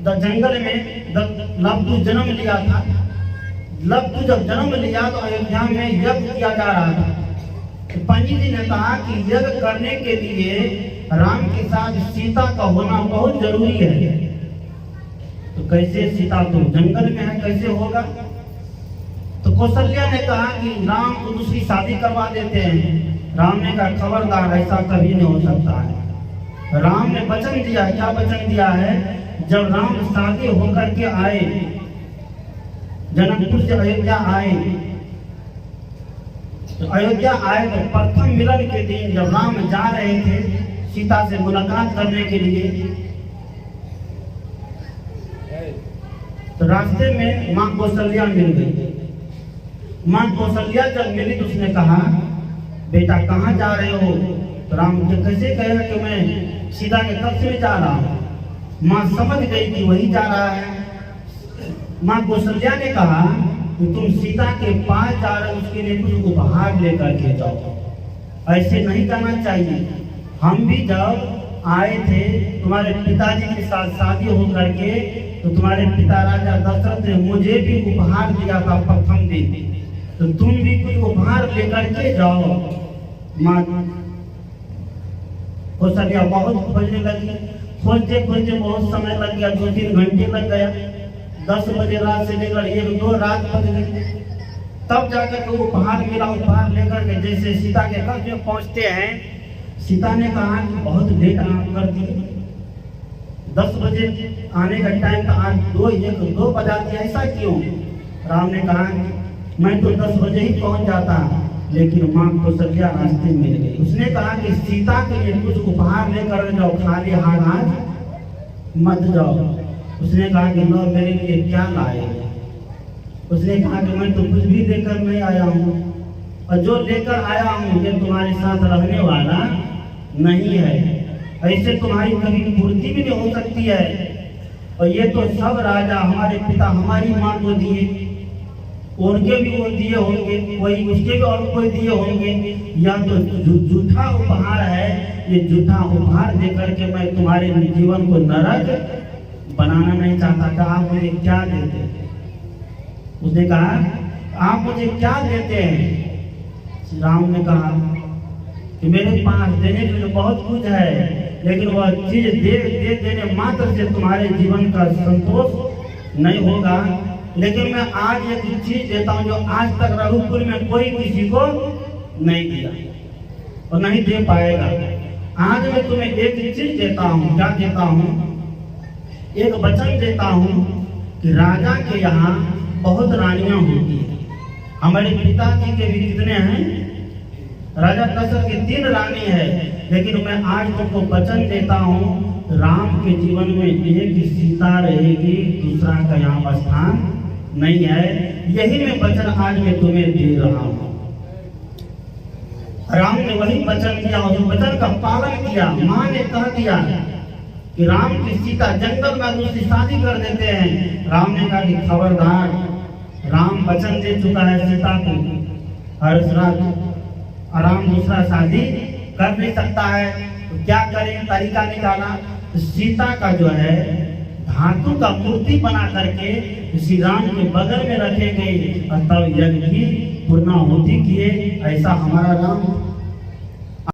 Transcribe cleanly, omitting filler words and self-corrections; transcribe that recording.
जंगल में लव जन्म लिया था। लव जब जन्म लिया तो अयोध्या में यज्ञ किया जा रहा था। तो पंडित जी ने कहा कि यज्ञ करने के लिए राम के साथ सीता का होना बहुत जरूरी है। तो कैसे, सीता तो जंगल में है, कैसे होगा? तो कौशल्या ने कहा कि राम को दूसरी शादी करवा देते हैं। राम ने कहा खबरदार, ऐसा कभी नहीं हो सकता है। राम ने वचन दिया। क्या वचन दिया है? जब राम शादी होकर के आए, जनकपुर से अयोध्या आए, तो अयोध्या आए तो प्रथम मिलन के दिन जब राम जा रहे थे सीता से मुलाकात करने के लिए, तो रास्ते में मां कौशल्या मिल गई। मां कौशल्या जब मिली तो उसने कहा, बेटा कहाँ जा रहे हो? तो राम कैसे कहेगा कि मैं सीता के कब्र में जा रहा हूँ। मां समझ गई कि वही जा रहा है। मां कौशल्या ने कहा कि तुम सीता के पास जा रहे हो, उसके लिए कुछ उपहार लेकर के जाओ। ऐसे नहीं करना चाहिए। हम भी जब आए थे तुम्हारे पिताजी के साथ शादी हो करके, तो तुम्हारे पिता राजा दशरथ ने मुझे भी उपहार दिया था प्रथम दिन, तो तुम भी कुछ उपहार लेकर के जाओ। मां कौशल्या बहुत खोजने लगी। खोजते खोजते बहुत समय लग गया, 2-3 घंटे लग गया। 10 बजे रात से लेकर 1-2 रात बज गई। तब जाकर के उपहार मिला। उपहार लेकर के जैसे सीता के घर में पहुंचते हैं, सीता ने कहा कि बहुत लेट आप कर दिए। 10 बजे आने का टाइम था, आज 2 बजा दिया, ऐसा क्यों? राम ने कहा मैं तो 10 बजे ही पहुंच जाता, लेकिन मां कौशल्या रास्ते मिल गई। उसने कहा कि सीता के लिए कुछ उपहार लेकर जाओ, खाली हाथ आज मत जाओ। उसने कहा कि लो मेरे लिए क्या लाए? उसने कहा कि मैं तो कुछ भी लेकर नहीं आया हूँ, और जो लेकर आया हूँ ये तुम्हारे साथ रहने वाला नहीं है। ऐसे तुम्हारी कभी पूर्ति भी नहीं हो सकती है। और ये तो सब राजा हमारे पिता हमारी मां को दिए, उनके भी वो दिए होंगे, कोई उसके भी और कोई दिए होंगे। या तो झूठा उपहार है। ये झूठा उपहार देकर के मैं तुम्हारे जीवन को नरक बनाना नहीं चाहता। कि आप मुझे क्या देते हैं? उसने कहा आप मुझे क्या देते हैं? राम ने कहा कि मेरे पास देने के लिए बहुत कुछ है, लेकिन वह चीज देने मात्र से तुम्हारे जीवन का संतोष नहीं होगा। लेकिन मैं आज एक चीज देता हूँ जो आज तक रघुकुल में कोई किसी को नहीं दिया और नहीं दे पाएगा। आज मैं तुम्हें एक चीज देता हूँ। क्या देता हूँ? एक वचन देता हूँ कि राजा के यहाँ बहुत रानियां होती है। हमारे पिताजी के भी कितने हैं? राजा दशरथ की 3 रानी है। लेकिन मैं आज तुमको वचन देता हूँ, राम के जीवन में एक ही सीता रहेगी, दूसरा का यहाँ स्थान नहीं है। यही मैं वचन आज मैं तुम्हें दे रहा हूँ। राम ने वही वचन दिया, उस वचन का पालन किया। माँ ने कह दिया कि राम की सीता जंगल में दूसरी शादी कर देते हैं। राम ने कहा कि खबरदार, राम वचन दे चुका है सीता को, और राम दूसरा शादी कर नहीं सकता है। तो क्या करें? तरीका निकाला। तो सीता का जो है धातु का मूर्ति बना करके श्री राम के बगल में रखे गए, और तब यज्ञ की पूर्णाहुति किए। ऐसा हमारा राम